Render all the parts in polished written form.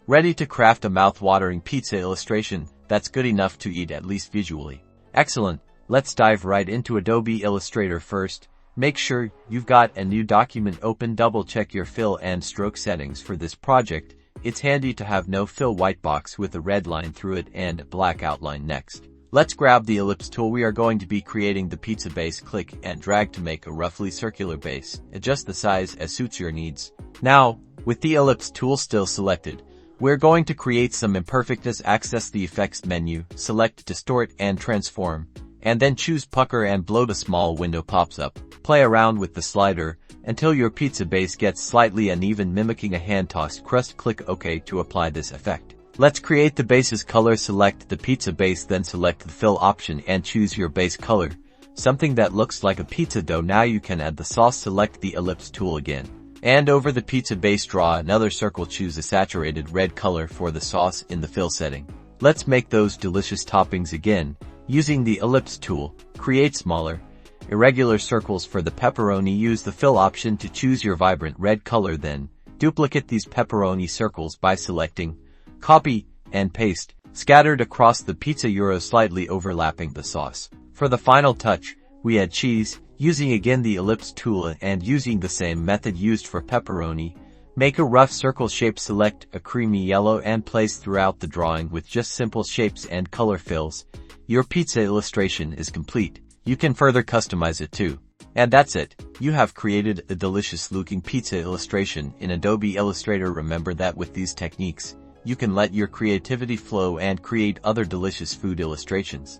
Ready to craft a mouth-watering pizza illustration that's good enough to eat, at least visually. Excellent. Let's dive right into Adobe Illustrator first. Make sure you've got a new document open. Double-check your fill and stroke settings for this project. It's handy to have no fill white box with a red line through it and a black outline next. Let's grab the ellipse tool. We are going to be creating the pizza base. Click and drag to make a roughly circular base. Adjust the size as suits your needs. Now, with the ellipse tool still selected, we're going to create some imperfectness. Access the effects menu, select distort and transform, and then choose pucker and bloat. A small window pops up. Play around with the slider until your pizza base gets slightly uneven, mimicking a hand-tossed crust. Click OK to apply this effect. Let's create the base's color. Select the pizza base, then select the fill option and choose your base color, something that looks like a pizza dough. Now you can add the sauce. Select the ellipse tool again, and over the pizza base draw another circle. Choose a saturated red color for the sauce in the fill setting. Let's make those delicious toppings again. Using the ellipse tool, create smaller, irregular circles for the pepperoni. Use the fill option to choose your vibrant red color, then duplicate these pepperoni circles by selecting copy and paste, scattered across the pizza euro, slightly overlapping the sauce. For the final touch, we add cheese, using again the ellipse tool and using the same method used for pepperoni. Make a rough circle shape. Select a creamy yellow and place throughout the drawing. With just simple shapes and color fills, your pizza illustration is complete. You can further customize it too. And that's it. You have created a delicious looking pizza illustration in Adobe Illustrator. Remember that with these techniques, you can let your creativity flow and create other delicious food illustrations.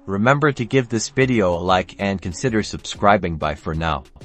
Remember to give this video a like and consider subscribing. Bye for now.